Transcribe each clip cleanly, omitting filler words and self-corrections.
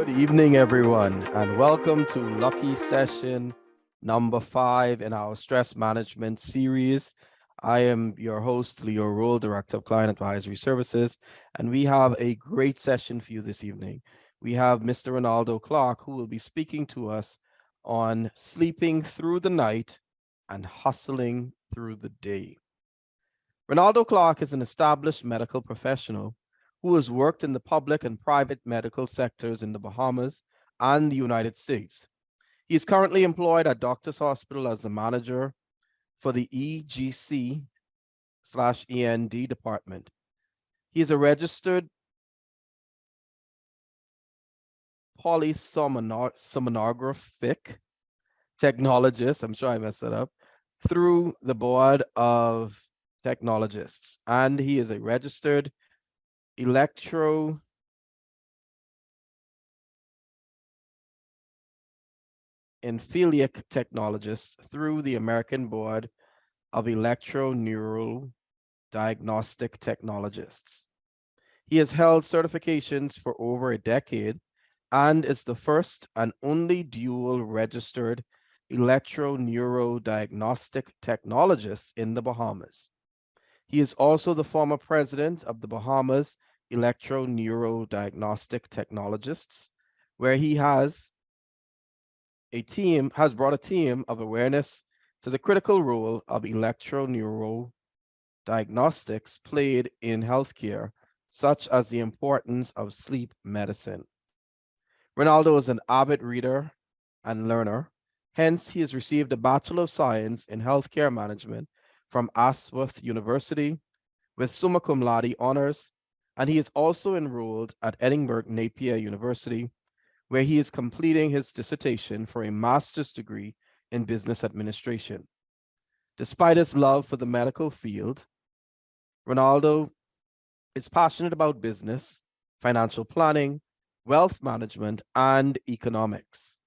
Good evening, everyone, and welcome to Lucky Session number 5 in our stress management series. I am your host, Leo Rule, Director of Client Advisory Services, and we have a great session for you this evening. We have Mr. Ronaldo Clark, who will be speaking to us on sleeping through the night and hustling through the day. Ronaldo Clark is an established medical professional who has worked in the public and private medical sectors in the Bahamas and the United States. He is currently employed at Doctors Hospital as the manager for the EGC/END department. He is a registered polysomnographic technologist, I'm sure I messed that up, through the Board of Technologists, and he is a registered electroencephalic technologist through the American Board of Electroneural Diagnostic Technologists. He has held certifications for over a decade and is the first and only dual registered electroneurodiagnostic technologist in the Bahamas. He is also the former president of the Bahamas Electroneurodiagnostic Technologists, where he has brought a team of awareness to the critical role of electroneurodiagnostics played in healthcare, such as the importance of sleep medicine. Ronaldo is an avid reader and learner. Hence, he has received a Bachelor of Science in Healthcare Management from Asworth University with summa cum laude honors, and he is also enrolled at Edinburgh Napier University, where he is completing his dissertation for a master's degree in business administration. Despite his love for the medical field, Ronaldo is passionate about business, financial planning, wealth management, and economics.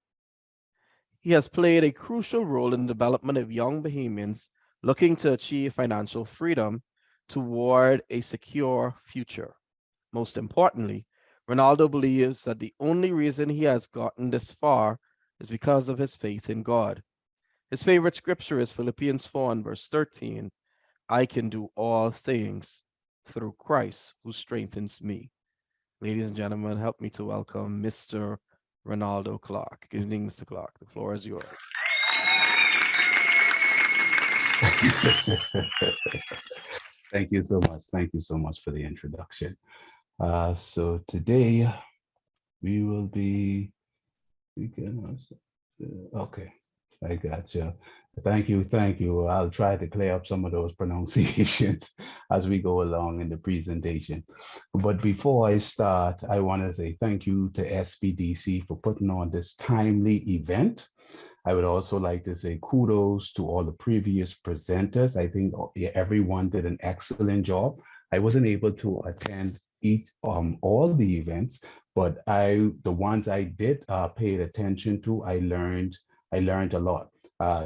He has played a crucial role in the development of young Bahamians looking to achieve financial freedom toward a secure future. Most importantly, Ronaldo believes that the only reason he has gotten this far is because of his faith in God. His favorite scripture is Philippians 4 and verse 13. I can do all things through Christ who strengthens me. Ladies and gentlemen, help me to welcome Mr. Ronaldo Clark. Good evening, Mr. Clark. The floor is yours. Thank you so much. Thank you so much for the introduction. So today we will be, okay, I got you. Thank you, thank you. I'll try to clear up some of those pronunciations as we go along in the presentation. But before I start, I want to say thank you to SBDC for putting on this timely event. I would also like to say kudos to all the previous presenters. I think everyone did an excellent job. I wasn't able to attend all the events, but the ones I did paid attention to, I learned a lot.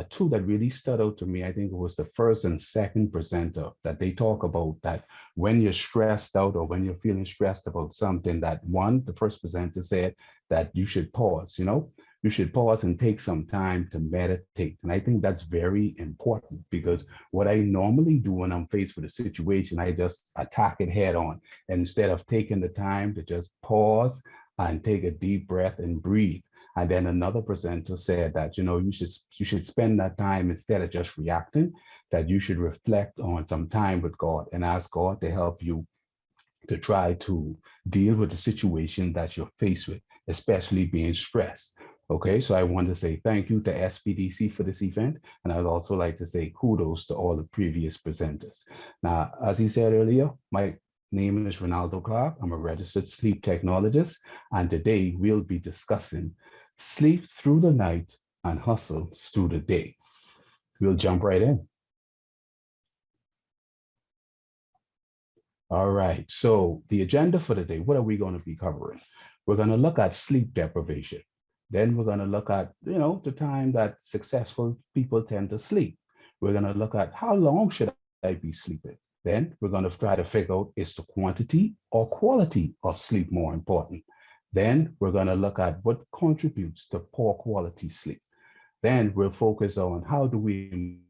Two that really stood out to me, I think it was the first and second presenter that they talk about that when you're stressed out or when you're feeling stressed about something, that one, the first presenter said that you should pause, you should pause and take some time to meditate. And I think that's very important because what I normally do when I'm faced with a situation, I just attack it head on instead of taking the time to just pause and take a deep breath and breathe. And then another presenter said that, you should spend that time instead of just reacting, that you should reflect on some time with God and ask God to help you to try to deal with the situation that you're faced with, especially being stressed. Okay, so I want to say thank you to SBDC for this event, and I'd also like to say kudos to all the previous presenters. Now, as he said earlier, my name is Ronaldo Clark. I'm a registered sleep technologist, and today we'll be discussing sleep through the night and hustle through the day. We'll jump right in. All right, so the agenda for the day, what are we going to be covering? We're going to look at sleep deprivation. Then we're going to look at, the time that successful people tend to sleep. We're going to look at how long should I be sleeping? Then we're going to try to figure out, is the quantity or quality of sleep more important? Then we're going to look at what contributes to poor quality sleep. Then we'll focus on how do we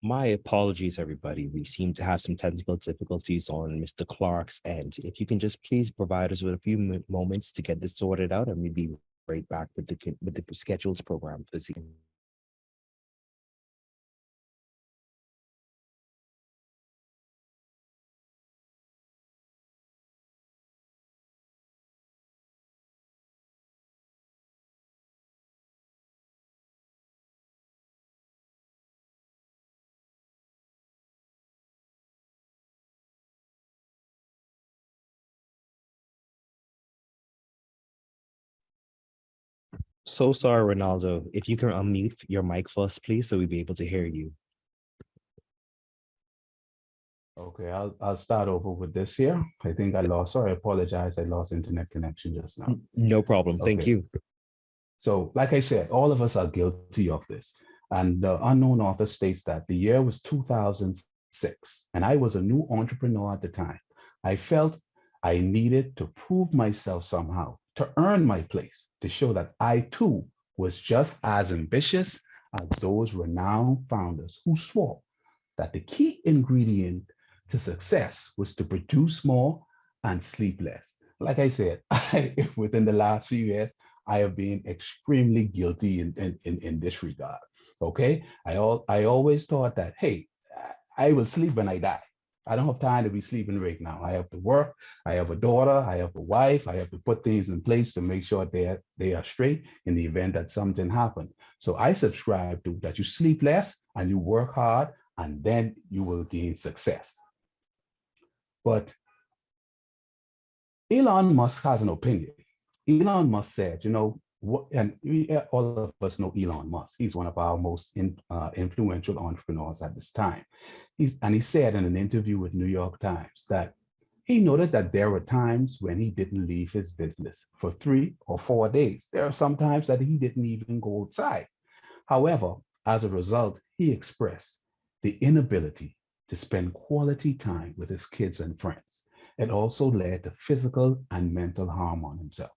My apologies, everybody. We seem to have some technical difficulties on Mr. Clark's end. If you can just please provide us with a few moments to get this sorted out, and we'll be right back with the scheduled program for this evening. So sorry, Ronaldo. If you can unmute your mic first, please, so we'll be able to hear you. Okay, I'll start over with this here. I think I lost, sorry, I apologize. I lost internet connection just now. No problem. Thank Okay. you. So, like I said, all of us are guilty of this. And the unknown author states that the year was 2006, and I was a new entrepreneur at the time. I felt I needed to prove myself somehow, to earn my place, to show that I too was just as ambitious as those renowned founders who swore that the key ingredient to success was to produce more and sleep less. Like I said, within the last few years, I have been extremely guilty in this regard. Okay. I always thought that, hey, I will sleep when I die. I don't have time to be sleeping right now. I have to work. I have a daughter. I have a wife. I have to put things in place to make sure they are straight in the event that something happened. So I subscribe to that you sleep less and you work hard, and then you will gain success. But Elon Musk has an opinion. Elon Musk said, and all of us know Elon Musk. He's one of our most influential entrepreneurs at this time. And he said in an interview with New York Times that he noted that there were times when he didn't leave his business for 3 or 4 days. There are some times that he didn't even go outside. However, as a result, he expressed the inability to spend quality time with his kids and friends. It also led to physical and mental harm on himself.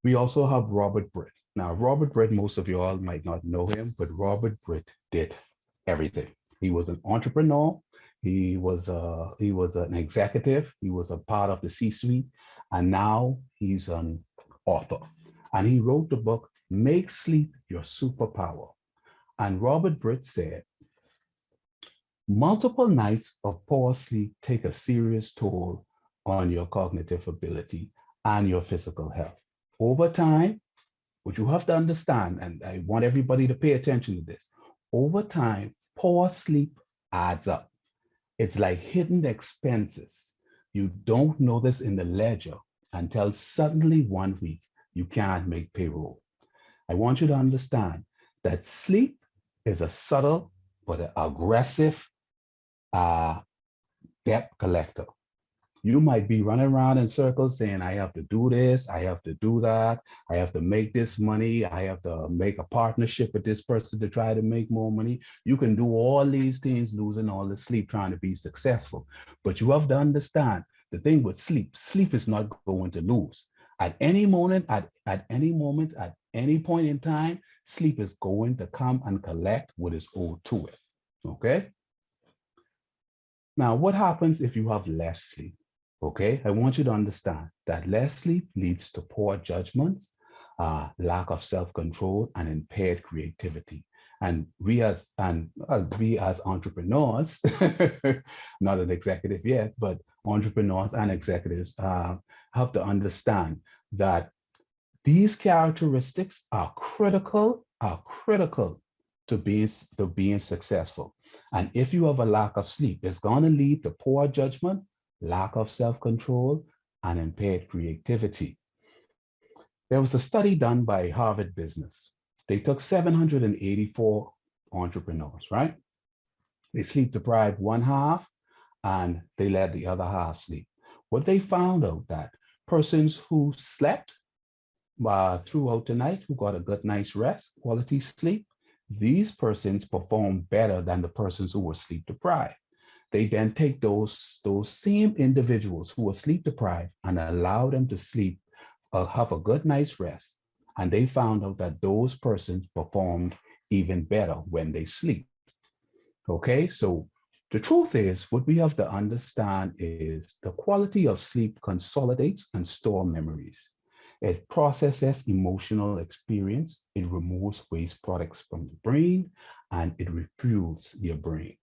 We also have Robert Britt. Now, Robert Britt, most of you all might not know him, but Robert Britt did everything. He was an entrepreneur. He was an executive. He was a part of the C-suite, and now he's an author. And he wrote the book, Make Sleep Your Superpower. And Robert Britt said, multiple nights of poor sleep take a serious toll on your cognitive ability and your physical health. Over time, what you have to understand, and I want everybody to pay attention to this, over time, poor sleep adds up. It's like hidden expenses. You don't notice in the ledger until suddenly one week you can't make payroll. I want you to understand that sleep is a subtle but aggressive debt collector. You might be running around in circles saying, I have to do this, I have to do that, I have to make this money, I have to make a partnership with this person to try to make more money. You can do all these things, losing all the sleep, trying to be successful. But you have to understand the thing with sleep, sleep is not going to lose. At any moment, at any point in time, sleep is going to come and collect what is owed to it. Okay? Now, what happens if you have less sleep? Okay, I want you to understand that less sleep leads to poor judgments, lack of self-control, and impaired creativity. And we as entrepreneurs, not an executive yet, but entrepreneurs and executives have to understand that these characteristics are critical to being successful. And if you have a lack of sleep, it's going to lead to poor judgment, lack of self-control, and impaired creativity. There was a study done by Harvard Business. They took 784 entrepreneurs, right? They sleep deprived one half and they let the other half sleep. What they found out that persons who slept throughout the night, who got a good night's rest, quality sleep, these persons perform better than the persons who were sleep deprived. They then take those same individuals who were sleep deprived and allow them to sleep, have a good night's rest. And they found out that those persons performed even better when they sleep. Okay, so the truth is, what we have to understand is the quality of sleep consolidates and store memories. It processes emotional experience, it removes waste products from the brain, and it refuels your brain.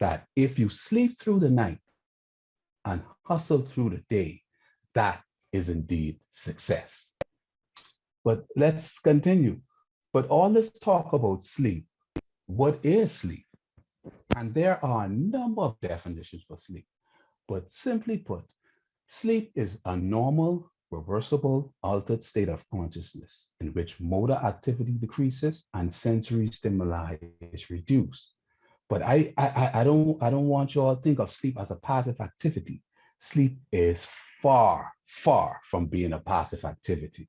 That if you sleep through the night and hustle through the day, that is indeed success. But let's continue. But all this talk about sleep, what is sleep? And there are a number of definitions for sleep. But simply put, sleep is a normal, reversible, altered state of consciousness in which motor activity decreases and sensory stimuli is reduced. But I don't want you all to think of sleep as a passive activity. Sleep is far, far from being a passive activity.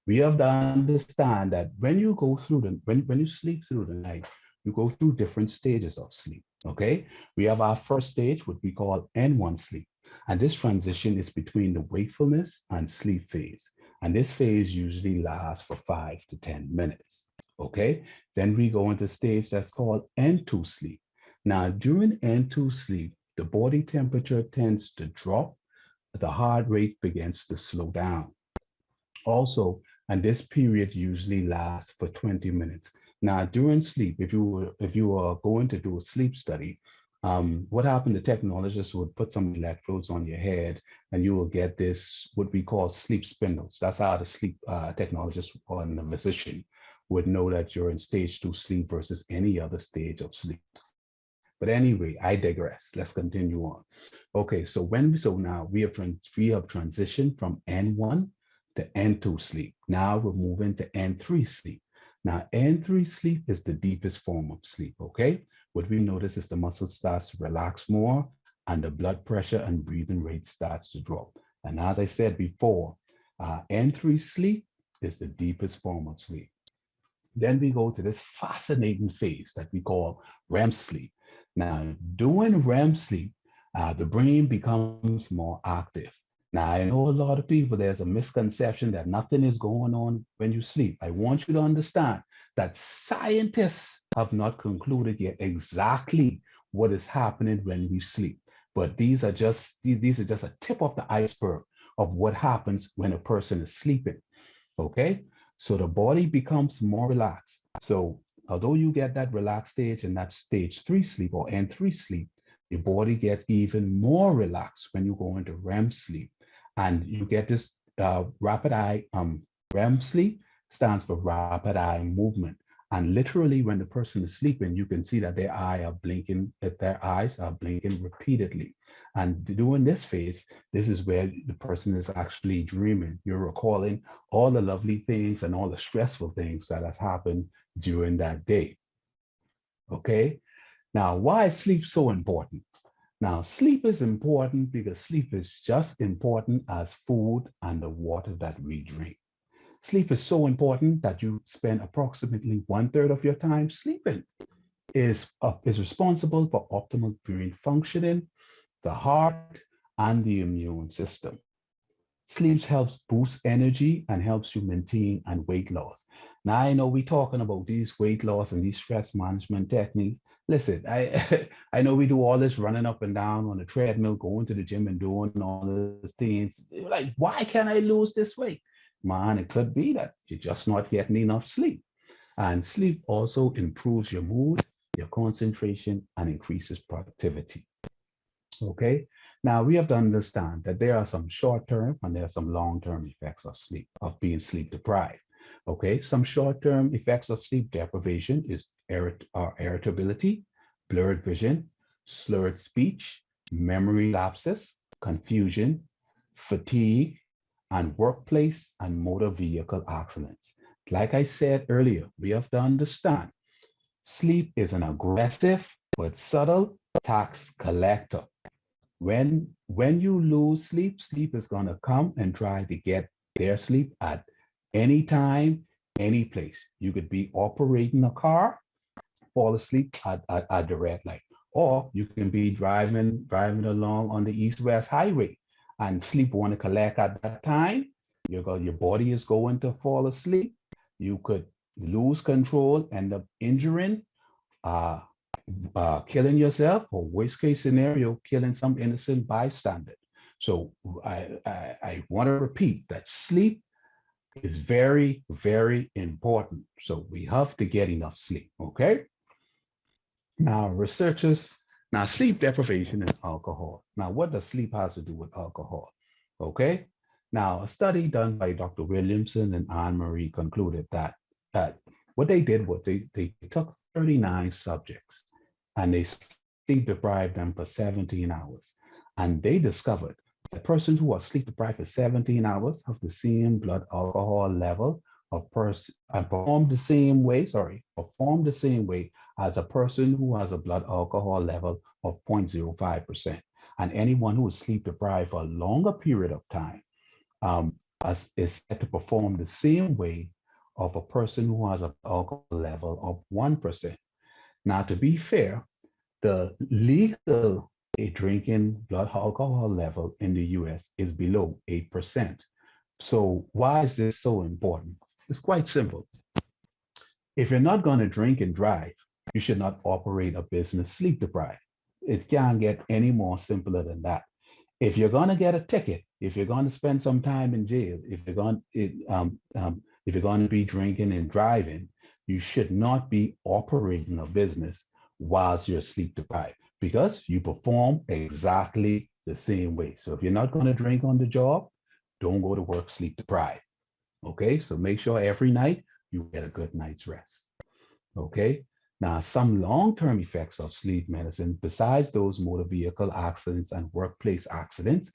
We have to understand that when you go through when you sleep through the night, you go through different stages of sleep. Okay, we have our first stage, what we call N1 sleep, and this transition is between the wakefulness and sleep phase, and this phase usually lasts for 5 to 10 minutes. Okay, then we go into stage that's called N2 sleep. Now, during N2 sleep, the body temperature tends to drop, the heart rate begins to slow down. Also, and this period usually lasts for 20 minutes. Now, during sleep, if you were going to do a sleep study, what happened? The technologists would put some electrodes on your head, and you will get this what we call sleep spindles. That's how the sleep technologist or the physician would know that you're in stage 2 sleep versus any other stage of sleep. But anyway, I digress. Let's continue on. Okay, so now we have transitioned from N1 to N2 sleep. Now we're moving to N3 sleep. Now, N3 sleep is the deepest form of sleep, okay? What we notice is the muscle starts to relax more and the blood pressure and breathing rate starts to drop. And as I said before, N3 sleep is the deepest form of sleep. Then we go to this fascinating phase that we call REM sleep. Now, during REM sleep, the brain becomes more active. Now, I know a lot of people, there's a misconception that nothing is going on when you sleep. I want you to understand that scientists have not concluded yet exactly what is happening when we sleep. But these are just a tip of the iceberg of what happens when a person is sleeping. Okay, so the body becomes more relaxed. So although you get that relaxed stage and that stage 3 sleep or N3 sleep, the body gets even more relaxed when you go into REM sleep. And you get this rapid eye, REM sleep stands for rapid eye movement. And literally when the person is sleeping, you can see that their eyes are blinking repeatedly. And during this phase, this is where the person is actually dreaming. You're recalling all the lovely things and all the stressful things that has happened during that day. Okay, now why is sleep so important? Now, sleep is important because sleep is just important as food and the water that we drink. Sleep is so important that you spend approximately 1/3 of your time sleeping. Is responsible for optimal brain functioning, the heart, and the immune system. Sleep helps boost energy and helps you maintain and weight loss. Now I know we're talking about these weight loss and these stress management techniques. Listen, I I know we do all this running up and down on the treadmill, going to the gym and doing all these things. You're like, why can't I lose this weight? Man, it could be that you're just not getting enough sleep. And sleep also improves your mood, your concentration, and increases productivity. Okay. Now we have to understand that there are some short-term and there are some long-term effects of sleep, of being sleep deprived. Okay. Some short-term effects of sleep deprivation is irritability, blurred vision, slurred speech, memory lapses, confusion, fatigue, and workplace and motor vehicle accidents. Like I said earlier, we have to understand sleep is an aggressive but subtle tax collector. When you lose sleep, sleep is going to come and try to get their sleep at any time, any place. You could be operating a car, fall asleep at the red light, or you can be driving along on the east-west highway and sleep want to collect at that time. Your body is going to fall asleep. You could lose control, end up injuring, uh, killing yourself, or worst case scenario, killing some innocent bystander. So I want to repeat that sleep is very, very important. So we have to get enough sleep, okay? Now, researchers, now sleep deprivation and alcohol. Now, what does sleep has to do with alcohol? Okay. Now, a study done by Dr. Williamson and Anne Marie concluded that what they did was they took 39 subjects and they sleep deprived them for 17 hours. And they discovered that persons who are sleep deprived for 17 hours have the same blood alcohol level of person and perform the same way as a person who has a blood alcohol level of 0.05%. And anyone who is sleep deprived for a longer period of time is said to perform the same way of a person who has an alcohol level of 1%. Now, to be fair, the legal drinking blood alcohol level in the US is below 8%. So why is this so important? It's quite simple. If you're not going to drink and drive, you should not operate a business sleep deprived. It can't get any more simpler than that. If you're going to get a ticket, if you're going to spend some time in jail, if you're going to be drinking and driving, you should not be operating a business whilst you're sleep deprived because you perform exactly the same way. So if you're not going to drink on the job, don't go to work sleep deprived. Okay, so make sure every night you get a good night's rest. Okay, now some long-term effects of sleep medicine, besides those motor vehicle accidents and workplace accidents,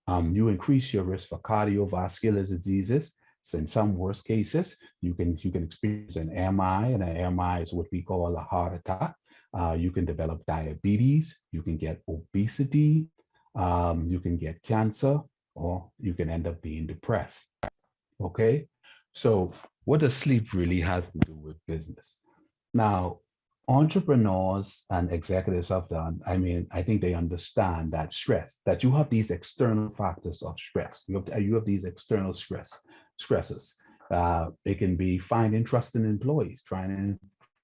you increase your risk for cardiovascular diseases. So in some worst cases, you can experience an MI, and an MI is what we call a heart attack. You can develop diabetes, you can get obesity, you can get cancer, or you can end up being depressed. Okay, so what does sleep really have to do with business? Now, entrepreneurs and executives have done, I think they understand that stress, that you have these external factors of stress. You have these external stresses. It can be finding trusting employees,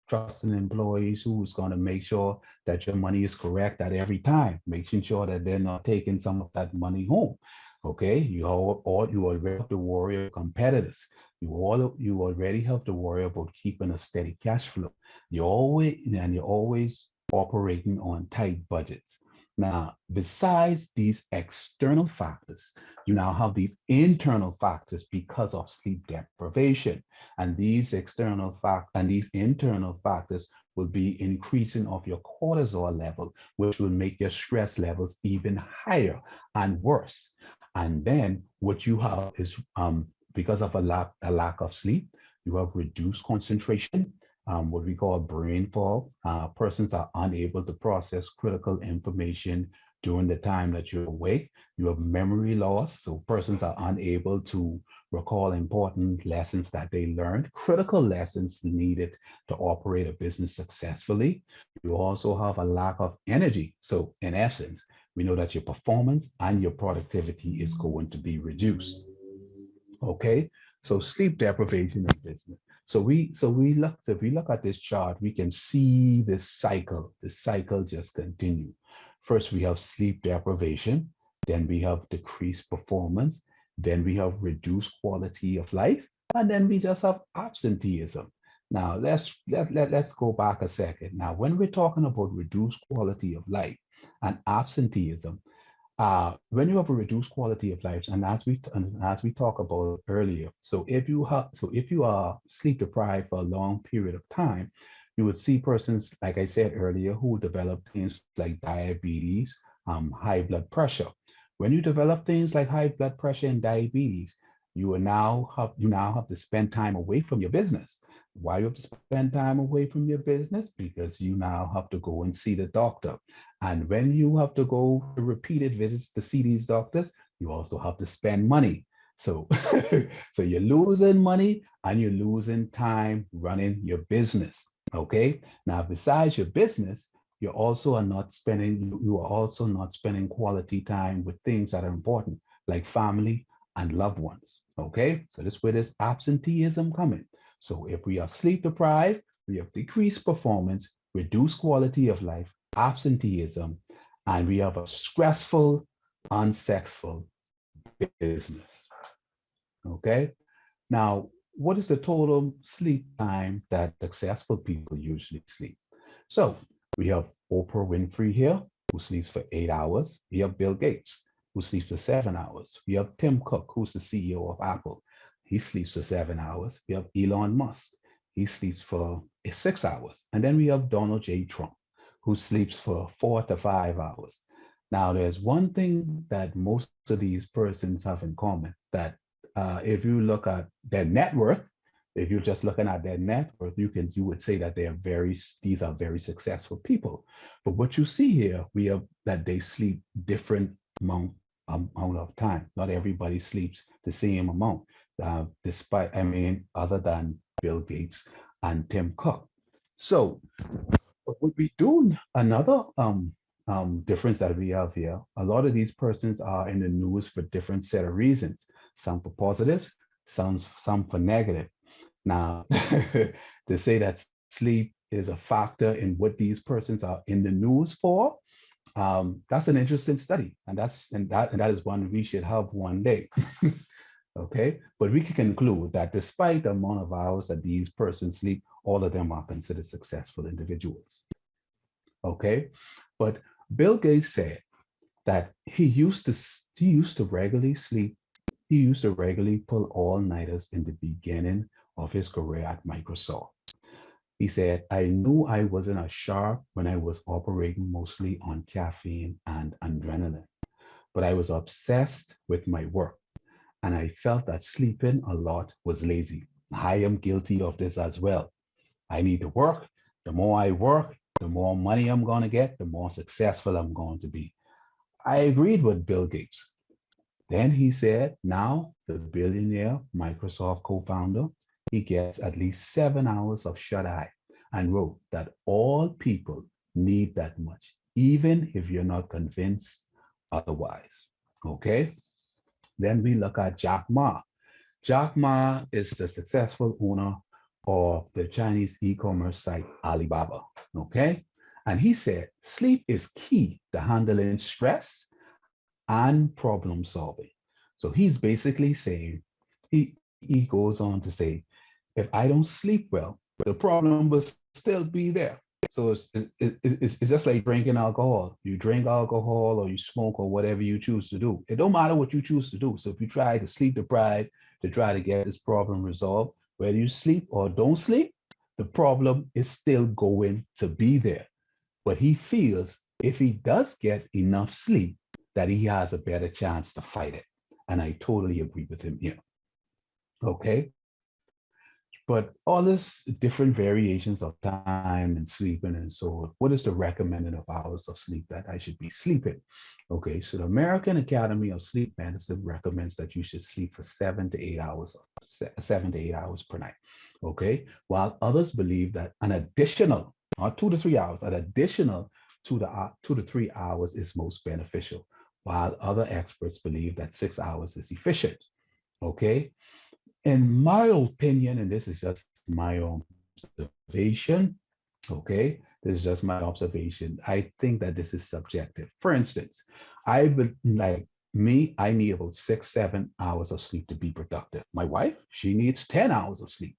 trusting employees who's going to make sure that your money is correct at every time, making sure that they're not taking some of that money home. Okay, you already have to worry about competitors. You already have to worry about keeping a steady cash flow. You're always operating on tight budgets. Now, besides these external factors, you now have these internal factors because of sleep deprivation. And these internal factors will be increasing of your cortisol level, which will make your stress levels even higher and worse. And then what you have is because of a lack of sleep, you have reduced concentration, what we call brain fog. Persons are unable to process critical information during the time that you're awake. You have memory loss, so persons are unable to recall important lessons that they learned, critical lessons needed to operate a business successfully. You also have a lack of energy. So in essence, we know that your performance and your productivity is going to be reduced. Okay, so sleep deprivation in business. So we look if we look at this chart, we can see this cycle. The cycle just continue. First, we have sleep deprivation, then we have decreased performance, then we have reduced quality of life, and then we just have absenteeism. Now let's go back a second. Now, when we're talking about reduced quality of life and absenteeism, when you have a reduced quality of life, and as we talked about earlier, so if you are sleep deprived for a long period of time, you would see persons, like I said earlier, who develop things like diabetes, high blood pressure. When you develop things like high blood pressure and diabetes, you now have to spend time away from your business. Why you have to spend time away from your business? Because you now have to go and see the doctor. And when you have to go to repeated visits to see these doctors, you also have to spend money. So, so you're losing money and you're losing time running your business. Okay. Now, besides your business, you are also not spending quality time with things that are important, like family and loved ones. Okay. So this is where this absenteeism coming. So if we are sleep deprived, we have decreased performance, reduced quality of life, absenteeism, and we have a stressful, unsexful business. Okay. Now, what is the total sleep time that successful people usually sleep? So we have Oprah Winfrey here, who sleeps for 8 hours. We have Bill Gates, who sleeps for 7 hours. We have Tim Cook, who's the CEO of Apple. He sleeps for 7 hours. We have Elon Musk. He sleeps for 6 hours. And then we have Donald J. Trump, who sleeps for 4 to 5 hours. Now, there's one thing that most of these persons have in common, that if you look at their net worth, if you're just looking at their net worth, you would say that these are very successful people. But what you see here, we have that they sleep different amount of time. Not everybody sleeps the same amount, other than Bill Gates and Tim Cook. So what we do, another difference that we have here, a lot of these persons are in the news for different set of reasons, some for positives, some for negative. Now, to say that sleep is a factor in what these persons are in the news for, that's an interesting study, and that is one we should have one day. Okay, but we can conclude that despite the amount of hours that these persons sleep, all of them are considered successful individuals. Okay, but Bill Gates said that he used to regularly sleep. He used to regularly pull all-nighters in the beginning of his career at Microsoft. He said, I knew I wasn't as sharp when I was operating mostly on caffeine and adrenaline, but I was obsessed with my work, and I felt that sleeping a lot was lazy. I am guilty of this as well. I need to work. The more I work, the more money I'm going to get, the more successful I'm going to be. I agreed with Bill Gates. Then he said, now the billionaire Microsoft co-founder, he gets at least 7 hours of shut-eye, and wrote that all people need that much, even if you're not convinced otherwise. Okay? Then we look at Jack Ma. Jack Ma is the successful owner of the Chinese e-commerce site Alibaba. Okay? And he said, sleep is key to handling stress and problem solving. So he's basically saying, he goes on to say, if I don't sleep well, the problem will still be there. So it's just like drinking alcohol. You drink alcohol or you smoke or whatever you choose to do. It don't matter what you choose to do. So if you try to sleep deprived to try to get this problem resolved, whether you sleep or don't sleep, the problem is still going to be there. But he feels if he does get enough sleep, that he has a better chance to fight it. And I totally agree with him here. Okay. But all this different variations of time and sleeping and so on, what is the recommended of hours of sleep that I should be sleeping? Okay, so the American Academy of Sleep Medicine recommends that you should sleep for 7 to 8 hours, 7 to 8 hours per night. Okay, while others believe that an additional, not 2 to 3 hours, an additional 2 to 3 hours is most beneficial, while other experts believe that 6 hours is efficient. Okay, in my opinion, and this is just my observation, okay, this is just my observation. I think that this is subjective. For instance, I would like me, I need about 6, 7 hours of sleep to be productive. My wife, she needs 10 hours of sleep.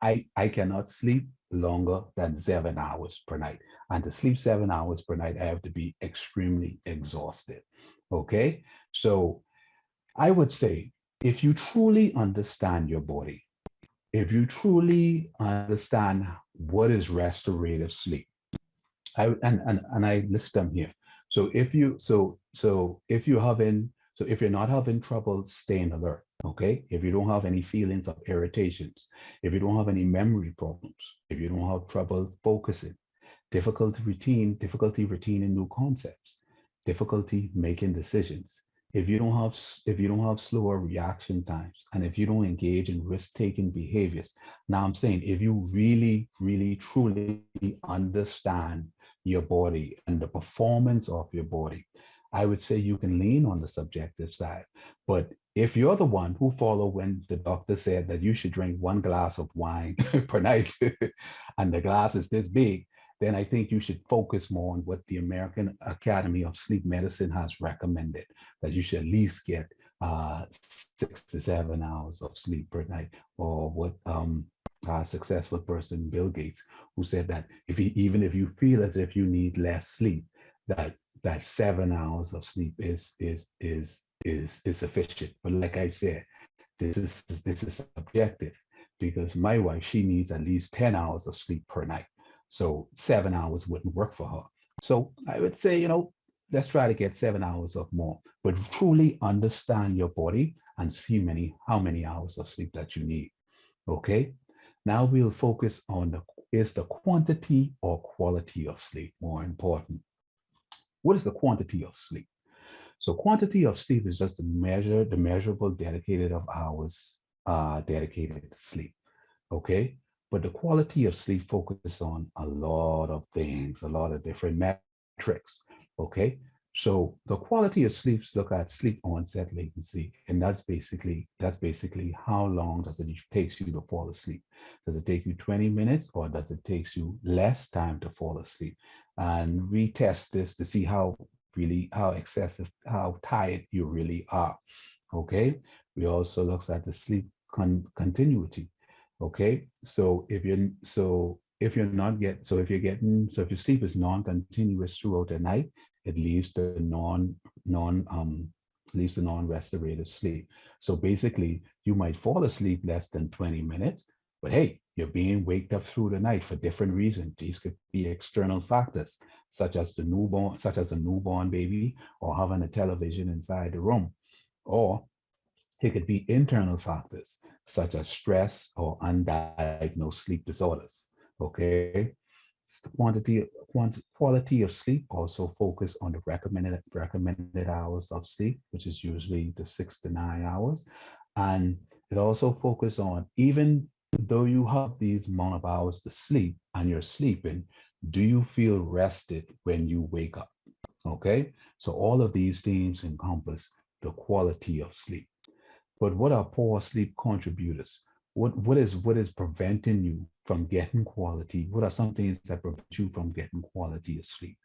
I cannot sleep longer than 7 hours per night. And to sleep 7 hours per night, I have to be extremely exhausted. Okay. So I would say if you truly understand your body, if you truly understand what is restorative sleep, and I list them here. So if you're having, so if you're not having trouble staying alert, okay, if you don't have any feelings of irritations, if you don't have any memory problems, if you don't have trouble focusing, difficulty retaining new concepts, difficulty making decisions, if you don't have slower reaction times, and if you don't engage in risk-taking behaviors. Now I'm saying if you really, really, truly understand your body and the performance of your body, I would say you can lean on the subjective side. But if you're the one who follow when the doctor said that you should drink 1 glass of wine per night, and the glass is this big, then I think you should focus more on what the American Academy of Sleep Medicine has recommended, that you should at least get 6 to 7 hours of sleep per night, or what a successful person, Bill Gates, who said that even if you feel as if you need less sleep, that 7 hours of sleep is sufficient. But like I said, this is subjective, because my wife, she needs at least 10 hours of sleep per night. So 7 hours wouldn't work for her. So I would say, let's try to get 7 hours or more, but truly understand your body and see how many hours of sleep that you need. Okay. Now we'll focus on is the quantity or quality of sleep more important? What is the quantity of sleep? So quantity of sleep is just the measurable dedicated of hours dedicated to sleep. Okay. But the quality of sleep focuses on a lot of things, a lot of different metrics. Okay. So the quality of sleep look at sleep onset latency, and that's basically how long does it takes you to fall asleep. Does it take you 20 minutes, or does it take you less time to fall asleep? And we test this to see how excessive, how tired you really are. Okay. We also look at the sleep continuity. Okay, so if your sleep is non-continuous throughout the night, it leaves the non-restorative sleep. So basically, you might fall asleep less than 20 minutes, but hey, you're being waked up through the night for different reasons. These could be external factors, such as a newborn baby, or having a television inside the room, or it could be internal factors such as stress or undiagnosed sleep disorders. Okay. The quality of sleep also focus on the recommended hours of sleep, which is usually the 6 to 9 hours. And it also focus on, even though you have these amount of hours to sleep and you're sleeping, do you feel rested when you wake up? Okay. So all of these things encompass the quality of sleep. But what are poor sleep contributors? What is preventing you from getting quality? What are some things that prevent you from getting quality of sleep?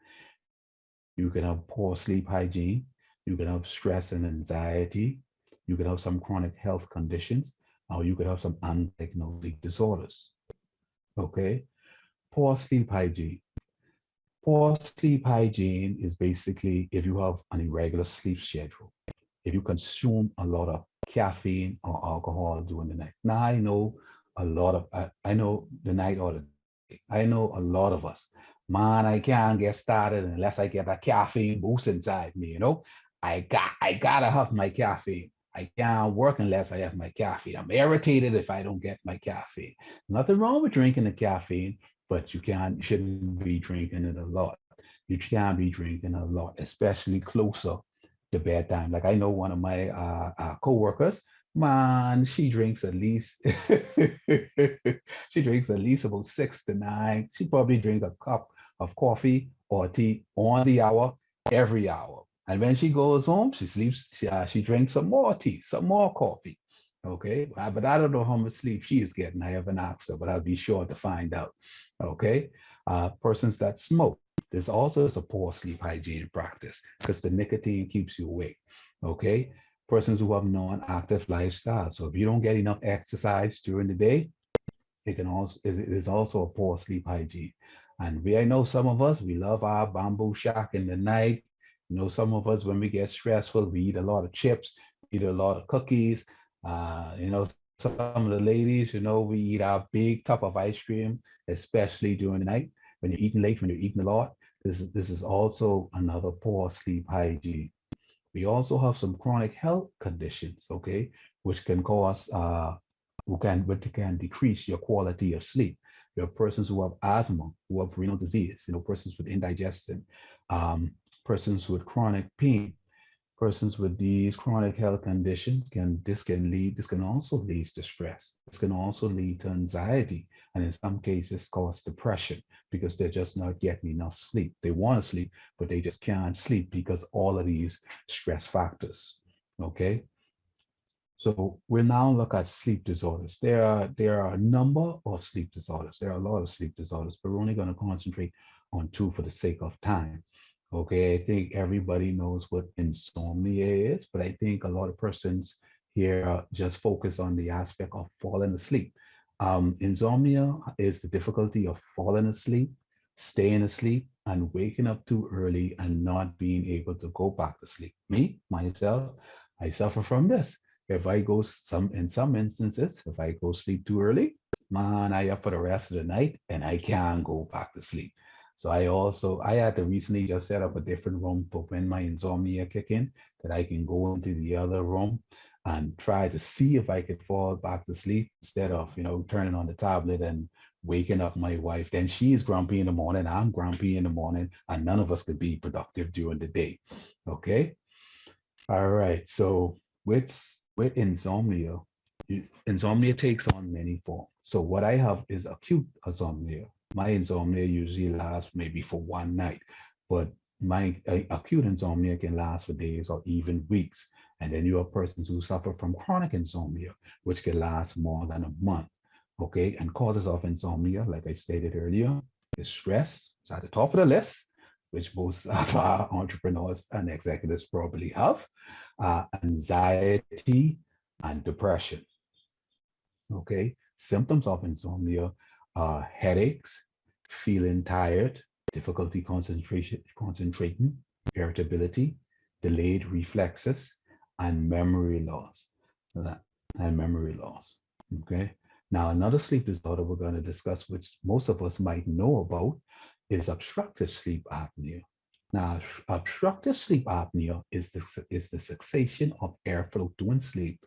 You can have poor sleep hygiene. You can have stress and anxiety. You can have some chronic health conditions, or you could have some undiagnosed sleep disorders. Okay. Poor sleep hygiene. Poor sleep hygiene is basically if you have an irregular sleep schedule, if you consume a lot of caffeine or alcohol during the night. Now I know I know the night or the day. I know a lot of us. Man, I can't get started unless I get a caffeine boost inside me. I gotta have my caffeine. I can't work unless I have my caffeine. I'm irritated if I don't get my caffeine. Nothing wrong with drinking the caffeine, but you shouldn't be drinking it a lot. You can't be drinking a lot, especially closer to bedtime. Like I know one of my coworkers, man, she drinks at least she drinks at least about 6 to 9. She probably drink a cup of coffee or tea on the hour every hour. And when she goes home, she sleeps, she drinks some more tea, some more coffee. Okay. But I don't know how much sleep she is getting. I haven't asked her, but I'll be sure to find out. Okay. Persons that smoke, this also is a poor sleep hygiene practice because the nicotine keeps you awake. Okay. Persons who have non-active lifestyles. So if you don't get enough exercise during the day, it is also a poor sleep hygiene. And I know some of us, we love our bamboo shack in the night. You know, some of us, when we get stressful, we eat a lot of chips, eat a lot of cookies. Some of the ladies, we eat our big cup of ice cream, especially during the night when you're eating late, when you're eating a lot. This is also another poor sleep hygiene. We also have some chronic health conditions, okay, which can cause which can decrease your quality of sleep. You have persons who have asthma, who have renal disease, persons with indigestion, persons with chronic pain, persons with these chronic health conditions this can also lead to stress. This can also lead to anxiety, and in some cases cause depression because they're just not getting enough sleep. They want to sleep, but they just can't sleep because all of these stress factors. Okay. So we'll now look at sleep disorders. There are a number of sleep disorders. There are a lot of sleep disorders, but we're only going to concentrate on two for the sake of time. Okay, I think everybody knows what insomnia is, but I think a lot of persons here just focus on the aspect of falling asleep. Insomnia is the difficulty of falling asleep, staying asleep, and waking up too early and not being able to go back to sleep. Me, myself, I suffer from this. In some instances, if I go sleep too early, man, I up for the rest of the night and I can't go back to sleep. So I had to recently just set up a different room for when my insomnia kick in, that I can go into the other room and try to see if I could fall back to sleep instead of, turning on the tablet and waking up my wife. Then she's grumpy in the morning, I'm grumpy in the morning, and none of us could be productive during the day. Okay. All right. So with insomnia, insomnia takes on many forms. So what I have is acute insomnia. My insomnia usually lasts maybe for one night, but my acute insomnia can last for days or even weeks. And then you have persons who suffer from chronic insomnia, which can last more than a month. Okay, and causes of insomnia, like I stated earlier, is stress. It's at the top of the list, which most of our entrepreneurs and executives probably have, anxiety and depression. Okay, symptoms of insomnia are headaches, feeling tired, difficulty concentrating, irritability, delayed reflexes, and memory loss. And memory loss. Okay. Now, another sleep disorder we're going to discuss, which most of us might know about, is obstructive sleep apnea. Now, obstructive sleep apnea is the cessation of airflow during sleep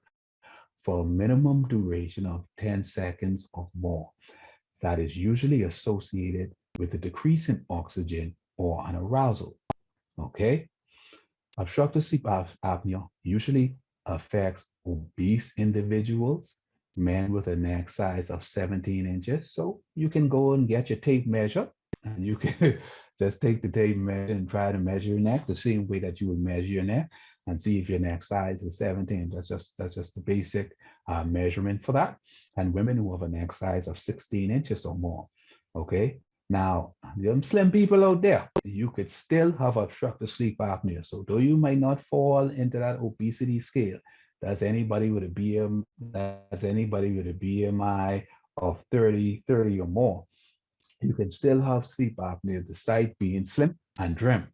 for a minimum duration of 10 seconds or more. That is usually associated with a decrease in oxygen or an arousal. Okay? Obstructive sleep apnea usually affects obese individuals, men with a neck size of 17 inches. So you can go and get your tape measure and you can just take the tape measure and try to measure your neck the same way that you would measure your neck and see if your neck size is 17. That's just the basic measurement for that. And women who have a neck size of 16 inches or more. Okay. Now, them slim people out there, you could still have obstructive sleep apnea. So though you might not fall into that obesity scale, does anybody with a BMI of 30 or more, you can still have sleep apnea despite being slim and trim.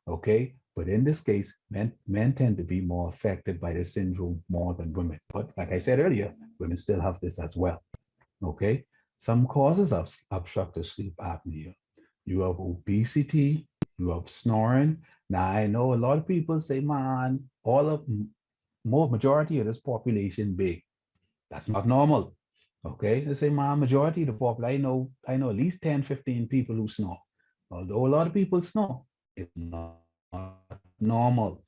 Okay. But in this case, men tend to be more affected by this syndrome more than women. But like I said earlier, women still have this as well. Okay. Some causes of obstructive sleep apnea. You have obesity, you have snoring. Now, I know a lot of people say, man, majority of this population big. That's not normal. Okay, let's say my majority of the population, I know at least 10, 15 people who snore. Although a lot of people snore, it's not normal.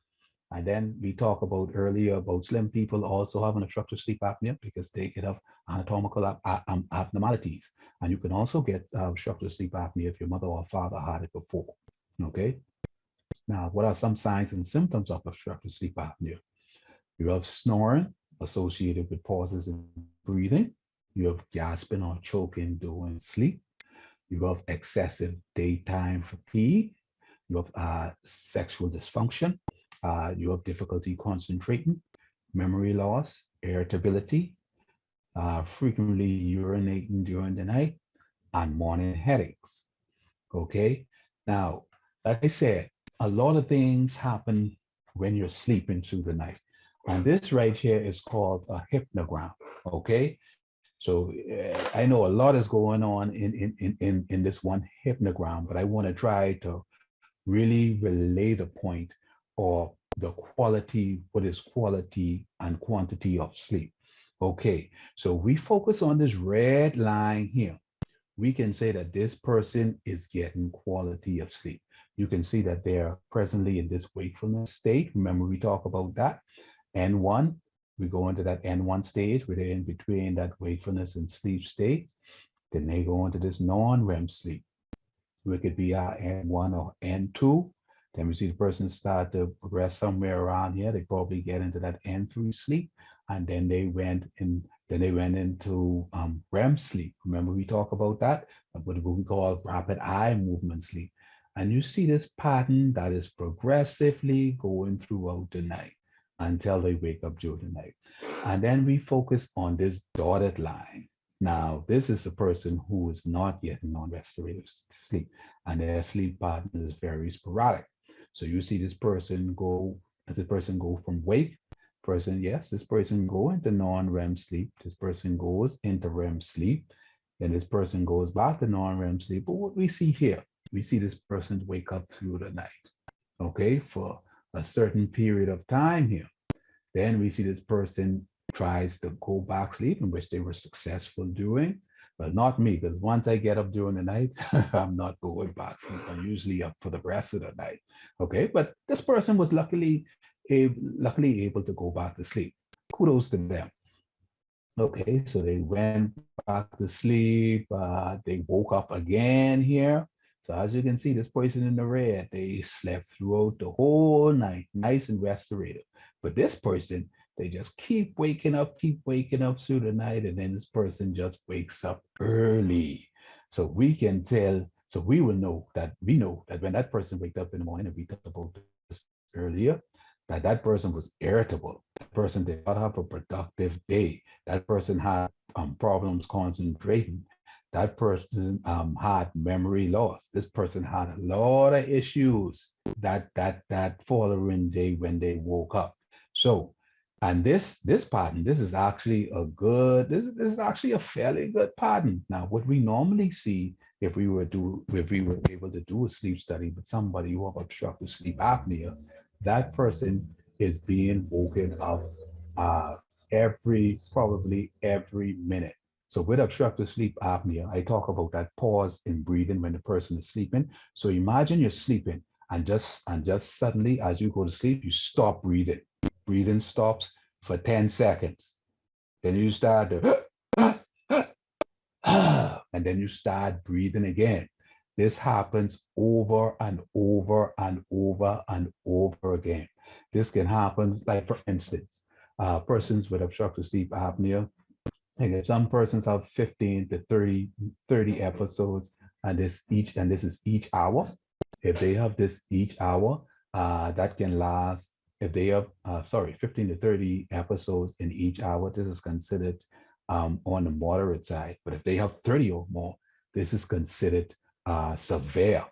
And then we talked about earlier about slim people also having obstructive sleep apnea because they could have anatomical abnormalities. And you can also get obstructive sleep apnea if your mother or father had it before. Okay. Now, what are some signs and symptoms of obstructive sleep apnea? You have snoring associated with pauses in breathing. You have gasping or choking during sleep. You have excessive daytime fatigue. You have sexual dysfunction. You have difficulty concentrating, memory loss, irritability, frequently urinating during the night, and morning headaches. Okay. Now, like I said, a lot of things happen when you're sleeping through the night. And this right here is called a hypnogram. Okay. So I know a lot is going on in this one hypnogram, but I want to try to really relay the point or the quality, what is quality and quantity of sleep. Okay, so we focus on this red line here. We can say that this person is getting quality of sleep. You can see that they're presently in this wakefulness state. Remember, we talk about that. N1, we go into that N1 stage where they're in between that wakefulness and sleep state. Then they go into this non-REM sleep. We could be at N1 or N2. Then we see the person start to progress somewhere around here. They probably get into that N3 sleep, and then they went into REM sleep. Remember we talk about that, what we call rapid eye movement sleep. And you see this pattern that is progressively going throughout the night until they wake up during the night. And then we focus on this dotted line. Now, this is a person who is not yet in non-restorative sleep, and their sleep pattern is very sporadic. So you see this person go, as a person go from wake, this person go into non-REM sleep, this person goes into REM sleep, then this person goes back to non-REM sleep. But what we see here, we see this person wake up through the night, okay, for a certain period of time here. Then we see this person tries to go back sleep, in which they were successful doing. But not me, because once I get up during the night, I'm not going back sleep. I'm usually up for the rest of the night. Okay, but this person was luckily able to go back to sleep. Kudos to them. Okay, so they went back to sleep. They woke up again here. So as you can see, this person in the red, they slept throughout the whole night, nice and restorative. But this person, they just keep waking up through the night, and then this person just wakes up early. So we can tell, so we know that when that person wakes up in the morning, and we talked about this earlier, that person was irritable. That person did not have a productive day. That person had problems concentrating. That person had memory loss. This person had a lot of issues that following day when they woke up. So, and this pattern, this is actually a fairly good pattern. Now, what we normally see if we were able to do a sleep study with somebody who have obstructive sleep apnea, that person is being woken up probably every minute. So with obstructive sleep apnea, I talk about that pause in breathing when the person is sleeping. So imagine you're sleeping and just suddenly as you go to sleep, you stop breathing. Breathing stops for 10 seconds. Then you start to and then you start breathing again. This happens over and over and over and over again. This can happen, like for instance, persons with obstructive sleep apnea, like if some persons have 15 to 30 episodes, and this is each hour. If they have this each hour, that can last, if they have 15 to 30 episodes in each hour, this is considered on the moderate side. But if they have 30 or more, this is considered severe.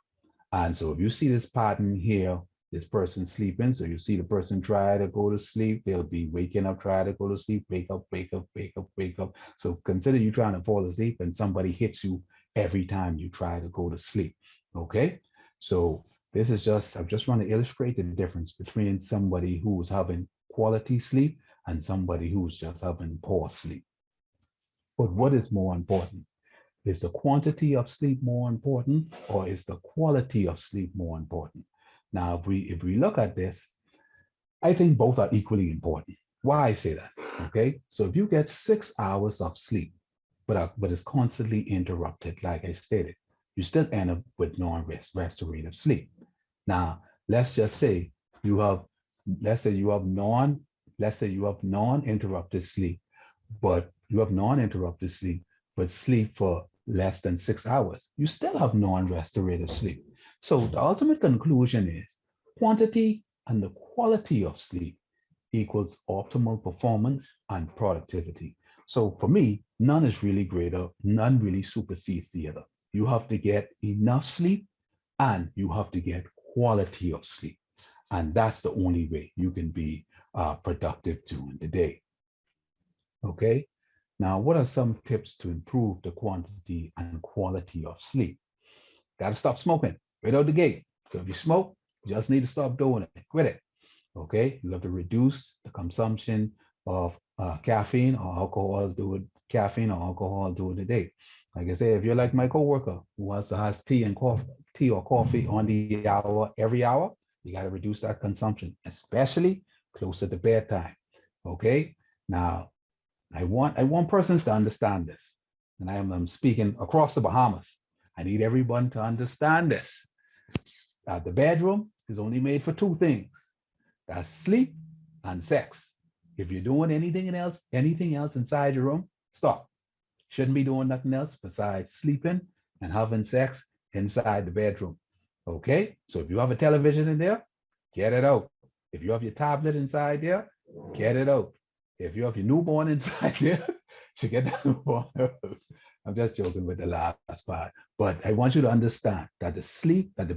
And so if you see this pattern here, this person sleeping, so you see the person try to go to sleep, they'll be waking up, try to go to sleep, wake up, wake up, wake up, wake up. So consider you trying to fall asleep and somebody hits you every time you try to go to sleep. Okay, so this is I'm just want to illustrate the difference between somebody who is having quality sleep and somebody who's just having poor sleep. But what is more important? Is the quantity of sleep more important, or is the quality of sleep more important? Now, if we look at this, I think both are equally important. Why I say that? Okay, so if you get 6 hours of sleep, but it's constantly interrupted, like I stated, you still end up with non-restorative sleep. Now, let's just say you have, let's say you have non-interrupted sleep, but you have non-interrupted sleep, but sleep for less than 6 hours. You still have non-restorative sleep. So the ultimate conclusion is quantity and the quality of sleep equals optimal performance and productivity. So for me, none is really greater, none really supersedes the other. You have to get enough sleep and you have to get quality of sleep. And that's the only way you can be productive during the day. Okay. Now, what are some tips to improve the quantity and quality of sleep? Got to stop smoking right out the gate. So if you smoke, you just need to stop doing it. Quit it. Okay. You have to reduce the consumption of caffeine or alcohol during the day. Like I say, if you're like my coworker who has tea or coffee on the hour every hour, you got to reduce that consumption, especially closer to bedtime. Okay. Now, I want persons to understand this, and I'm speaking across the Bahamas. I need everyone to understand this. The bedroom is only made for two things: that's sleep and sex. If you're doing anything else inside your room, stop. Shouldn't be doing nothing else besides sleeping and having sex inside the bedroom. Okay? So if you have a television in there, get it out. If you have your tablet inside there, get it out. If you have your newborn inside there, you get that newborn out. I'm just joking with the last part. But I want you to understand that the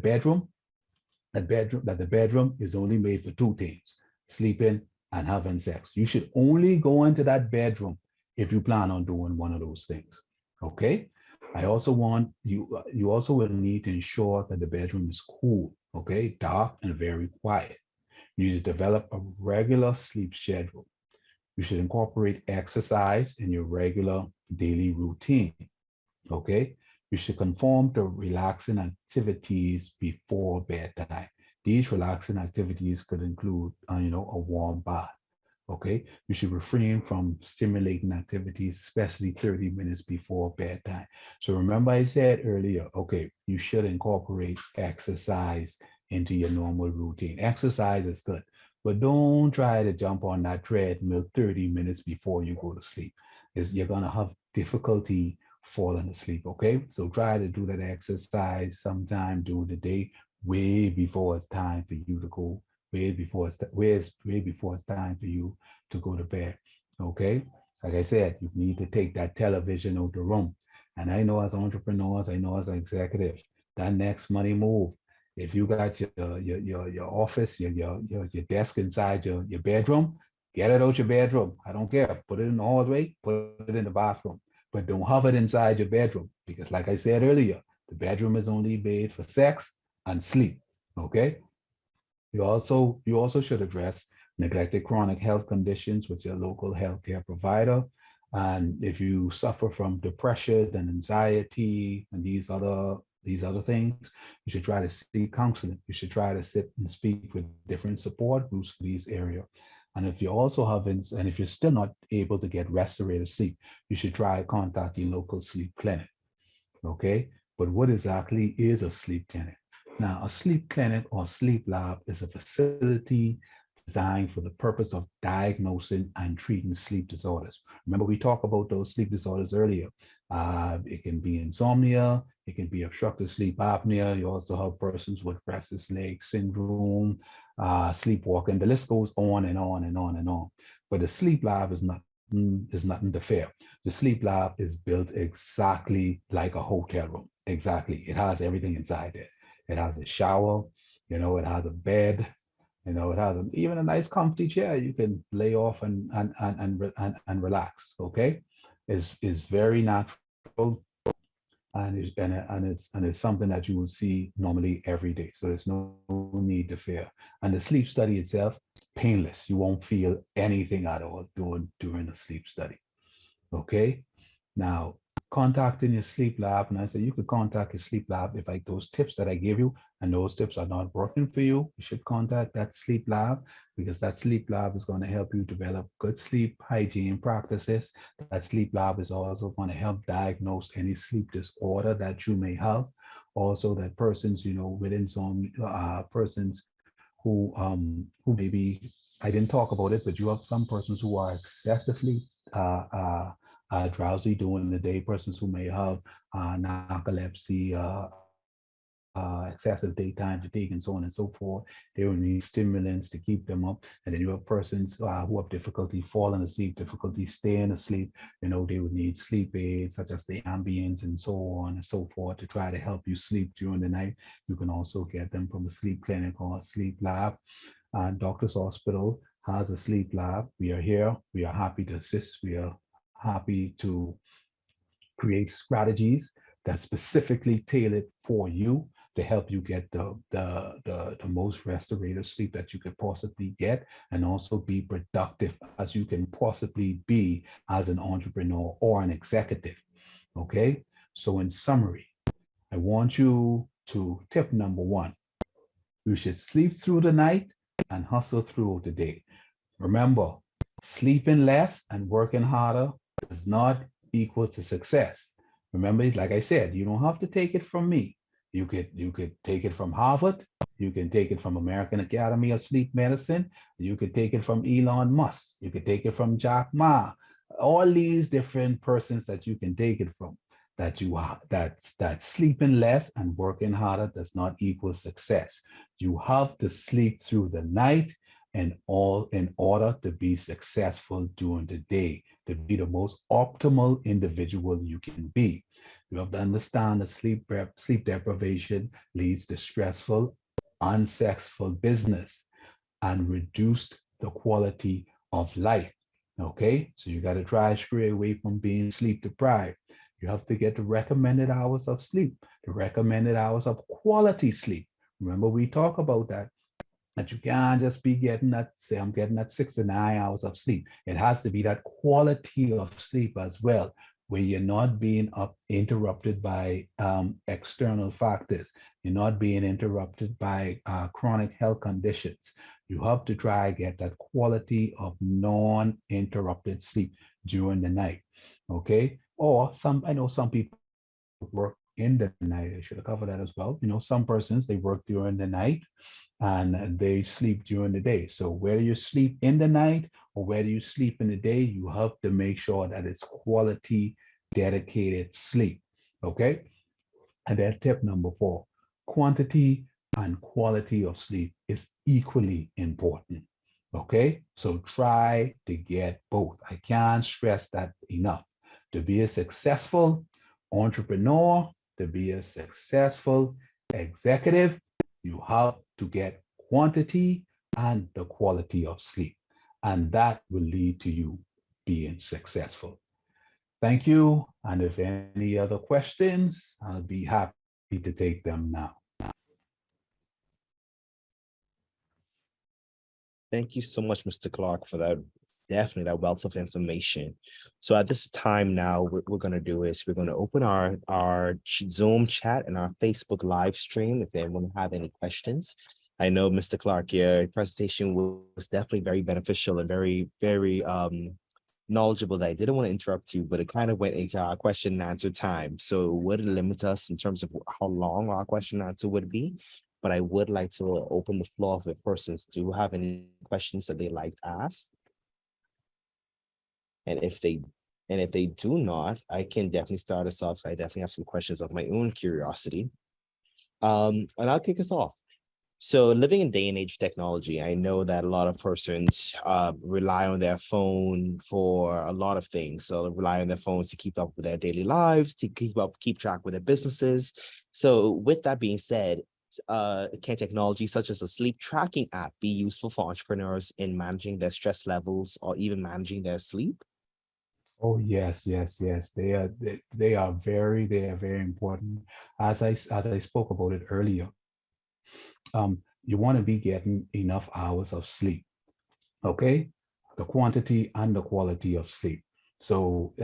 bedroom is only made for two things: sleeping and having sex. You should only go into that bedroom if you plan on doing one of those things. Okay. I also want you also will need to ensure that the bedroom is cool, okay, dark and very quiet. You need to develop a regular sleep schedule. You should incorporate exercise in your regular daily routine. Okay. You should conform to relaxing activities before bedtime. These relaxing activities could include, a warm bath. Okay. You should refrain from stimulating activities, especially 30 minutes before bedtime. So remember I said earlier, okay, you should incorporate exercise into your normal routine. Exercise is good, but don't try to jump on that treadmill 30 minutes before you go to sleep. You're going to have difficulty falling asleep. Okay. So try to do that exercise sometime during the day, way before it's time for you to go, way before it's time for you to go to bed. Okay. Like I said, you need to take that television out the room. And I know as entrepreneurs, I know as executives, that next money move. If you got your office, your desk inside your bedroom, get it out your bedroom. I don't care. Put it in the hallway, put it in the bathroom, but don't have it inside your bedroom, because like I said earlier, the bedroom is only made for sex and sleep. Okay. You also should address neglected chronic health conditions with your local healthcare provider. And if you suffer from depression and anxiety and these other things, you should try to seek counseling. You should try to sit and speak with different support groups for these areas. And if you're still not able to get restorative sleep, you should try contact your local sleep clinic. Okay. But what exactly is a sleep clinic? Now, a sleep clinic or sleep lab is a facility designed for the purpose of diagnosing and treating sleep disorders. Remember, we talked about those sleep disorders earlier. It can be insomnia, it can be obstructive sleep apnea. You also have persons with restless leg syndrome, sleepwalking. The list goes on and on and on and on. But the sleep lab is nothing to fear. The sleep lab is built exactly like a hotel room. Exactly. It has everything inside there. It has a shower, it has a bed, it has even a nice comfy chair you can lay off and relax. Okay. Is very natural, and it's something that you will see normally every day. So there's no need to fear. And the sleep study itself painless. You won't feel anything at all during a sleep study. Okay. Now, contacting your sleep lab, and I say you could contact your sleep lab if like those tips that I gave you and those tips are not working for you, you should contact that sleep lab because that sleep lab is going to help you develop good sleep hygiene practices. That sleep lab is also going to help diagnose any sleep disorder that you may have. Also, that persons, within some persons who maybe I didn't talk about it, but you have some persons who are excessively uh, uh, drowsy during the day, persons who may have narcolepsy, excessive daytime fatigue, and so on and so forth. They will need stimulants to keep them up. And then you have persons who have difficulty falling asleep, difficulty staying asleep. They would need sleep aids such as the Ambience and so on and so forth to try to help you sleep during the night. You can also get them from a sleep clinic or a sleep lab. Doctor's Hospital has a sleep lab. We are here. We are happy to assist. We are happy to create strategies that specifically tailored for you to help you get the most restorative sleep that you could possibly get and also be productive as you can possibly be as an entrepreneur or an executive. Okay. So in summary, I want you to tip number one, you should sleep through the night and hustle through the day. Remember, sleeping less and working harder does not equal to success. Remember, like I said, you don't have to take it from me. You could take it from Harvard. You can take it from American Academy of Sleep Medicine. You could take it from Elon Musk. You could take it from Jack Ma. All these different persons that you can take it from. That sleeping less and working harder does not equal success. You have to sleep through the night and all in order to be successful during the day, to be the most optimal individual you can be. You have to understand that sleep deprivation leads to stressful, unsexful business and reduced the quality of life. Okay, so you got to try to stray away from being sleep deprived. You have to get the recommended hours of sleep, the recommended hours of quality sleep. Remember, we talk about that you can't just be getting that, say, I'm getting that 6 to 9 hours of sleep. It has to be that quality of sleep as well, where you're not being interrupted by external factors. You're not being interrupted by chronic health conditions. You have to try to get that quality of non-interrupted sleep during the night, okay? Or I know some people work in the night. I should have covered that as well. Some persons, they work during the night and they sleep during the day. So whether you sleep in the night or whether you sleep in the day, you have to make sure that it's quality, dedicated sleep. Okay. And then tip number 4, quantity and quality of sleep is equally important. Okay. So try to get both. I can't stress that enough. To be a successful entrepreneur, to be a successful executive, you have to get quantity and the quality of sleep. And that will lead to you being successful. Thank you. And if any other questions, I'll be happy to take them now. Thank you so much, Mr. Clark, for that. Definitely that wealth of information. So at this time now, what we're going to do is we're going to open our Zoom chat and our Facebook live stream if anyone have any questions. I know, Mr. Clark, your presentation was definitely very beneficial and very, very knowledgeable. That I didn't want to interrupt you, but it kind of went into our question and answer time. So it would limit us in terms of how long our question and answer would be. But I would like to open the floor if persons do have any questions that they like to ask. And if they do not, I can definitely start us off. So I definitely have some questions of my own curiosity. And I'll kick us off. So living in day and age technology, I know that a lot of persons rely on their phone for a lot of things. So they rely on their phones to keep up with their daily lives, to keep track with their businesses. So with that being said, can technology such as a sleep tracking app be useful for entrepreneurs in managing their stress levels or even managing their sleep? Oh yes, yes, yes. They are very important. As I spoke about it earlier, you want to be getting enough hours of sleep. Okay, the quantity and the quality of sleep. So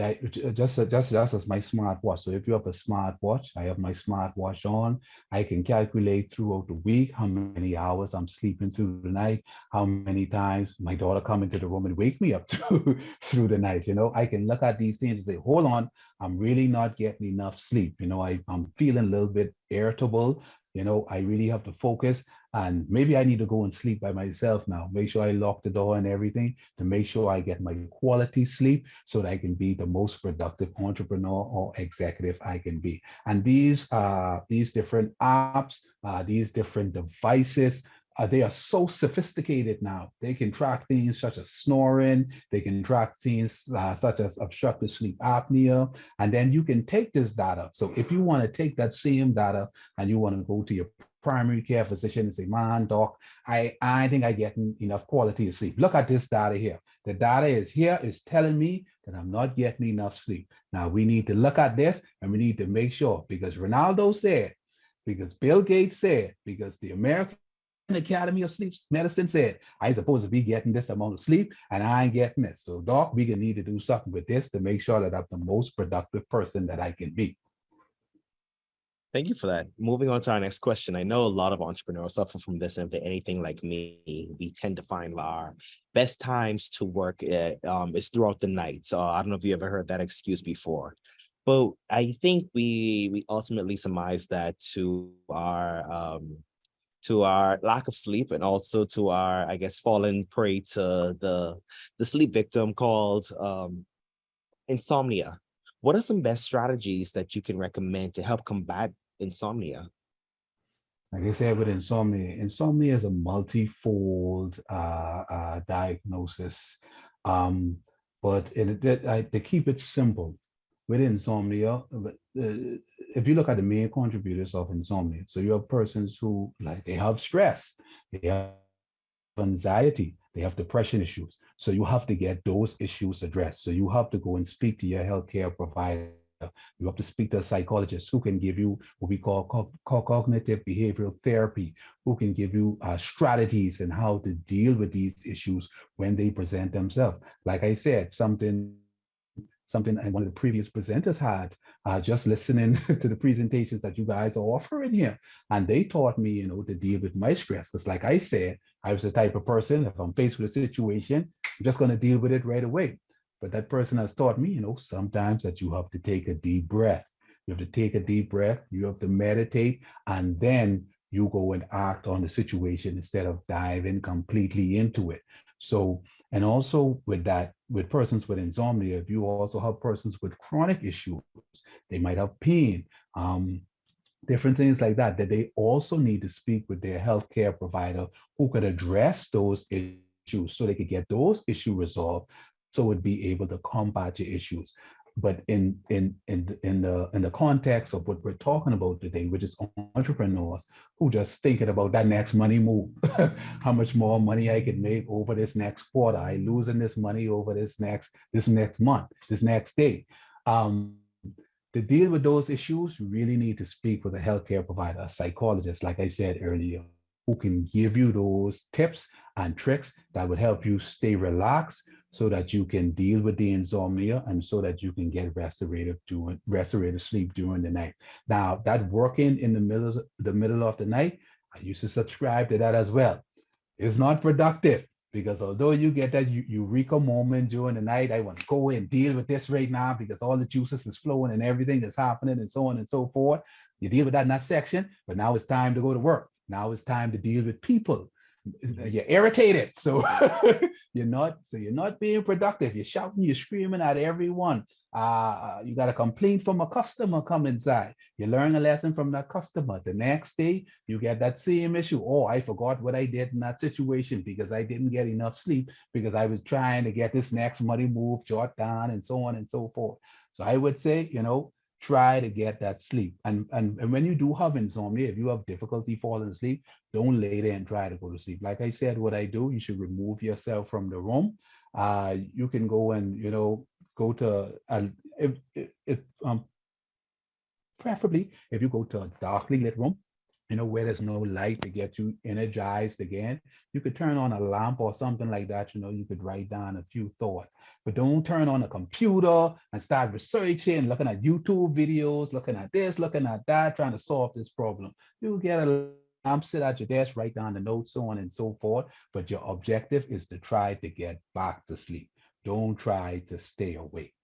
just as my smartwatch. So if you have a smartwatch, I have my smartwatch on. I can calculate throughout the week how many hours I'm sleeping through the night, how many times my daughter come into the room and wake me up through the night. I can look at these things and say, hold on, I'm really not getting enough sleep. I'm feeling a little bit irritable. I really have to focus, and maybe I need to go and sleep by myself now. Make sure I lock the door and everything to make sure I get my quality sleep so that I can be the most productive entrepreneur or executive I can be. And these different apps, these different devices, they are so sophisticated now. They can track things such as snoring. They can track things such as obstructive sleep apnea. And then you can take this data. So if you want to take that same data and you want to go to your primary care physician and say, man, doc, I think I get enough quality of sleep. Look at this data here. The data is here, is telling me that I'm not getting enough sleep. Now we need to look at this and we need to make sure, because Ronaldo said, because Bill Gates said, because the American Academy of Sleep Medicine said, I supposed to be getting this amount of sleep and I ain't getting it. So doc, we can need to do something with this to make sure that I'm the most productive person that I can be. Thank you for that. Moving on to our next question. I know a lot of entrepreneurs suffer from this, and if they're anything like me, we tend to find our best times to work is throughout the night. So I don't know if you ever heard that excuse before, but I think we ultimately surmise that to our lack of sleep, and also to our, I guess, fallen prey to the sleep victim called insomnia. What are some best strategies that you can recommend to help combat insomnia? Like I said, with insomnia is a multifold diagnosis. Um, but to keep it simple, with insomnia, if you look at the main contributors of insomnia, so you have persons who, like, they have stress, they have anxiety, they have depression issues. So you have to get those issues addressed. So you have to go and speak to your healthcare provider. You have to speak to a psychologist who can give you what we call cognitive behavioral therapy, who can give you strategies and how to deal with these issues when they present themselves. Like I said, something and one of the previous presenters had, just listening to the presentations that you guys are offering here. And they taught me, to deal with my stress. Because like I said, I was the type of person, if I'm faced with a situation, I'm just going to deal with it right away. But that person has taught me, sometimes that you have to take a deep breath. You have to take a deep breath, you have to meditate, and then you go and act on the situation instead of diving completely into it. So, and also with that, with persons with insomnia, if you also have persons with chronic issues, they might have pain, different things like that, that they also need to speak with their healthcare provider who could address those issues so they could get those issues resolved so it would be able to combat your issues. But in the context of what we're talking about today, which is entrepreneurs who just thinking about that next money move, how much more money I can make over this next quarter, I losing this money over this next month, this next day. Um, to deal with those issues, you really need to speak with a healthcare provider, a psychologist, like I said earlier, who can give you those tips and tricks that would help you stay relaxed so that you can deal with the insomnia and so that you can get restorative sleep during the night. Now, that working in the middle of the night, I used to subscribe to that as well. It's not productive, because although you get that eureka moment during the night, I want to go and deal with this right now because all the juices is flowing and everything is happening and so on and so forth. You deal with that in that section, but now it's time to go to work. Now it's time to deal with people. You're irritated, so you're not being productive. You're shouting, you're screaming at everyone. You got a complaint from a customer come inside. You learn a lesson from that customer. The next day, you get that same issue. Oh, I forgot what I did in that situation because I didn't get enough sleep because I was trying to get this next money move jot down and so on and so forth. So I would say, try to get that sleep. And when you do have insomnia, if you have difficulty falling asleep, don't lay there and try to go to sleep. Like I said, what I do, you should remove yourself from the room. You can go and, go to, if preferably, if you go to a darkly lit room, where there's no light to get you energized again. You could turn on a lamp or something like that. You could write down a few thoughts, but don't turn on a computer and start researching, looking at YouTube videos, looking at this, looking at that, trying to solve this problem. You get a lamp, sit at your desk, write down the notes, so on and so forth. But your objective is to try to get back to sleep. Don't try to stay awake.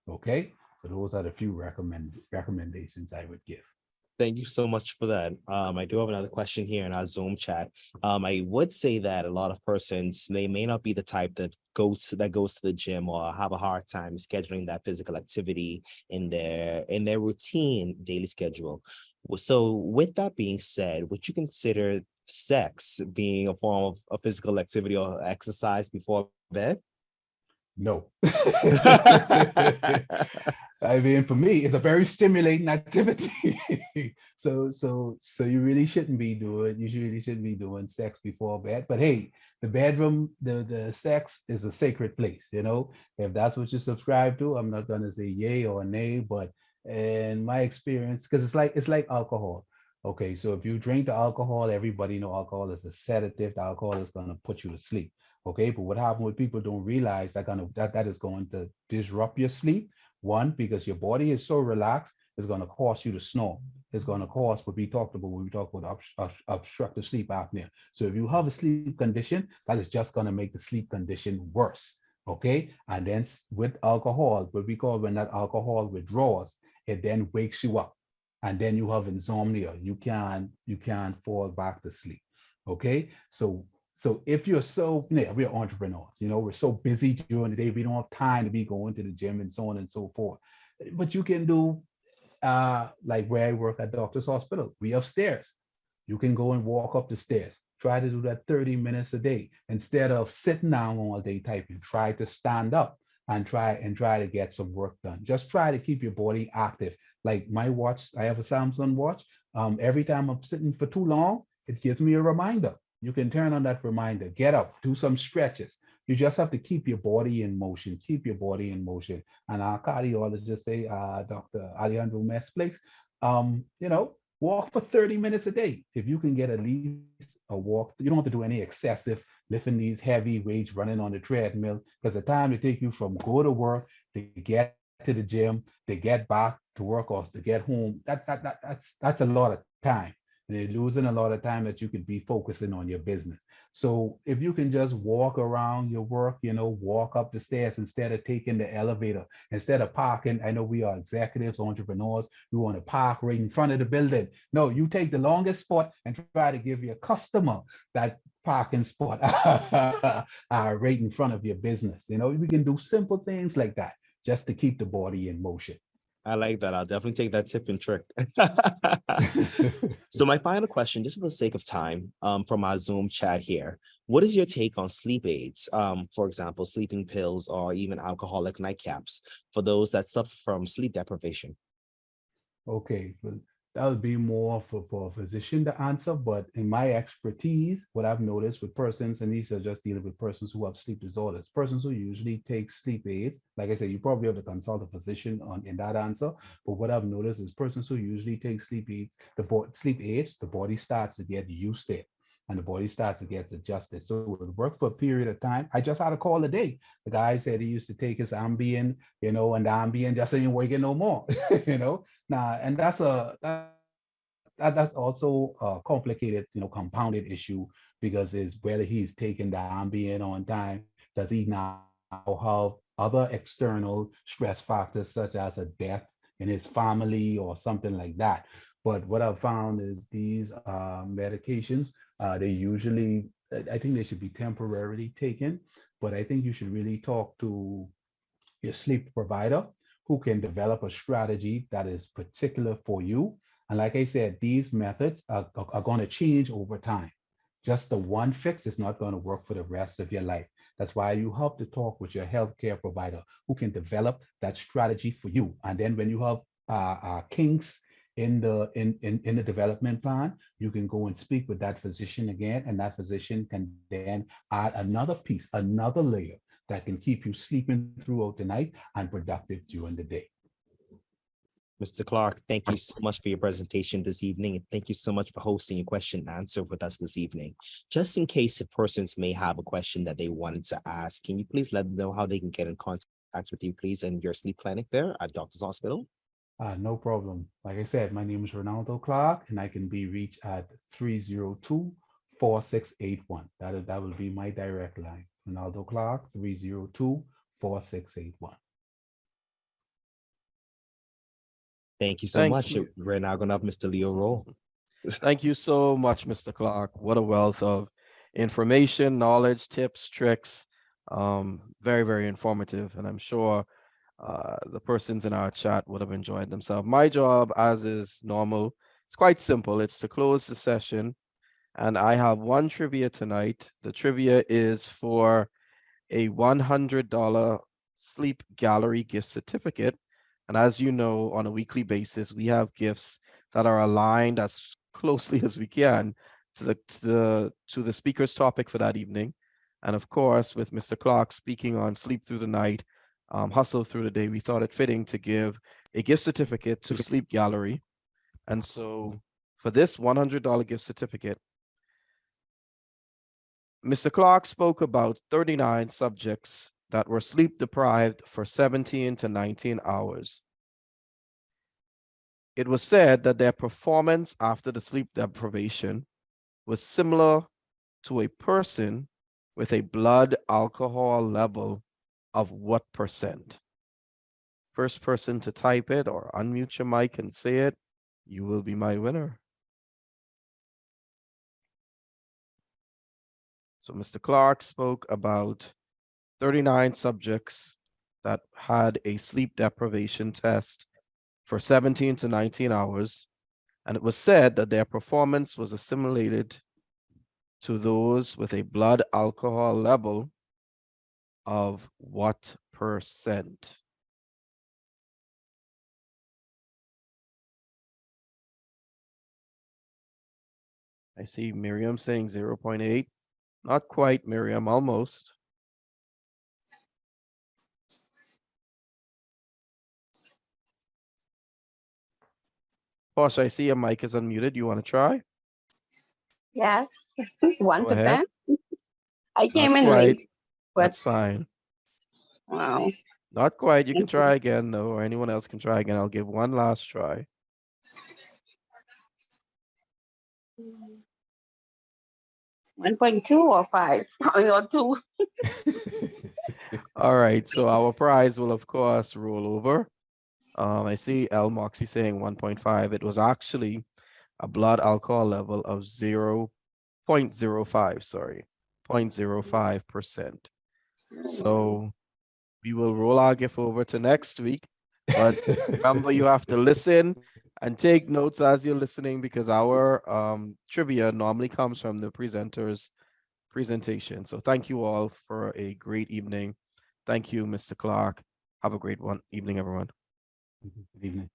Okay. So those are the few recommendations I would give. Thank you so much for that. I do have another question here in our Zoom chat. I would say that a lot of persons, they may not be the type that goes to the gym or have a hard time scheduling that physical activity in their routine daily schedule. So with that being said, would you consider sex being a form of a physical activity or exercise before bed? No. I mean, for me, it's a very stimulating activity. So you really shouldn't be doing, you really shouldn't be doing sex before bed. But hey, the bedroom, the sex is a sacred place, If that's what you subscribe to, I'm not gonna say yay or nay, but in my experience, because it's like alcohol. Okay, so if you drink the alcohol, everybody know alcohol is a sedative. The alcohol is gonna put you to sleep. Okay, but what happens when people don't realize that is going to disrupt your sleep? One, because your body is so relaxed, it's going to cause you to snore. It's going to cause what we talked about when we talk about obstructive sleep apnea. So if you have a sleep condition, that is just going to make the sleep condition worse. Okay, and then with alcohol, what we call when that alcohol withdraws, it then wakes you up, and then you have insomnia. You can't fall back to sleep. Okay, so if you're we're entrepreneurs, we're so busy during the day, we don't have time to be going to the gym and so on and so forth. But you can do like where I work at Doctor's Hospital, we have stairs. You can go and walk up the stairs. Try to do that 30 minutes a day. Instead of sitting down all day typing, try to stand up and try to get some work done. Just try to keep your body active. Like my watch, I have a Samsung watch. Every time I'm sitting for too long, it gives me a reminder. You can turn on that reminder, get up, do some stretches. You just have to keep your body in motion, keep your body in motion. And our cardiologist say, Dr. Alejandro Mesplix, walk for 30 minutes a day. If you can get at least a walk, you don't have to do any excessive lifting these heavy weights, running on the treadmill, because the time it take you from go to work to get to the gym, to get back to work or to get home, that's a lot of time. And you're losing a lot of time that you could be focusing on your business. So if you can just walk around your work, walk up the stairs instead of taking the elevator, instead of parking. I know we are executives, entrepreneurs. We want to park right in front of the building. No, you take the longest spot and try to give your customer that parking spot right in front of your business. We can do simple things like that just to keep the body in motion. I like that. I'll definitely take that tip and trick. So my final question, just for the sake of time, from our Zoom chat here, what is your take on sleep aids? For example, sleeping pills or even alcoholic nightcaps for those that suffer from sleep deprivation? Okay, well, that would be more for a physician to answer, but in my expertise, what I've noticed with persons, and these are just dealing with persons who have sleep disorders, persons who usually take sleep aids, like I said, you probably have to consult a physician in that answer, but what I've noticed is persons who usually take sleep aids, the body starts to get used to it. And the body starts to get adjusted. So it would work for a period of time. I just had a call today. The guy said he used to take his Ambien, and the Ambien just ain't working no more, Now, and that's also a complicated, compounded issue because it's whether he's taking the Ambien on time, does he now have other external stress factors such as a death in his family or something like that. But what I've found is these medications, they usually, I think they should be temporarily taken, but I think you should really talk to your sleep provider who can develop a strategy that is particular for you. And like I said, these methods are going to change over time. Just the one fix is not going to work for the rest of your life. That's why you have to talk with your healthcare provider who can develop that strategy for you. And then when you have kinks in the development plan, you can go and speak with that physician again, and that physician can then add another piece, another layer that can keep you sleeping throughout the night and productive during the day. Mr. Clark, thank you so much for your presentation this evening, and thank you so much for hosting a question and answer with us this evening. Just in case if persons may have a question that they wanted to ask, can you please let them know how they can get in contact with you, please, and your sleep clinic there at Doctor's Hospital? No problem. Like I said, my name is Ronaldo Clark, and I can be reached at 302-4681. That will be my direct line. Ronaldo Clark, 302-4681. Thank you so Thank much. you. We're now going to have Mr. Leo Roll. Thank you so much, Mr. Clark. What a wealth of information, knowledge, tips, tricks. Very, very informative. And I'm sure the persons in our chat would have enjoyed themselves. My job, as is normal, it's quite simple. It's to close the session. And I have one trivia tonight. The trivia is for a $100 Sleep Gallery gift certificate. And as you know, on a weekly basis, we have gifts that are aligned as closely as we can to the speaker's topic for that evening. And of course, with Mr. Clark speaking on sleep through the night, hustle through the day, we thought it fitting to give a gift certificate to Sleep Gallery. And so for this $100 gift certificate, Mr. Clark spoke about 39 subjects that were sleep deprived for 17 to 19 hours. It was said that their performance after the sleep deprivation was similar to a person with a blood alcohol level of what percent? First person to type it or unmute your mic and say it, you will be my winner. So Mr. Clark spoke about 39 subjects that had a sleep deprivation test for 17 to 19 hours, and it was said that their performance was assimilated to those with a blood alcohol level of what percent? I see Miriam saying 0.8. Not quite, Miriam, almost. Posh, I see your mic is unmuted. You want to try? Yes, Go ahead. 1%. I came Not in quite. late, but That's fine. wow. Not quite. You can Thank you. try again, though, or anyone else can try again. I'll give one last try. 1.2 or 5 or 2. All right. So our prize will, of course, roll over. I see El Moxie saying 1.5. It was actually a blood alcohol level of 0.05, sorry, 0.05%. So we will roll our gift over to next week. But remember, you have to listen and take notes as you're listening, because our trivia normally comes from the presenter's presentation. So thank you all for a great evening. Thank you, Mr. Clark. Have a great evening, everyone. Good evening.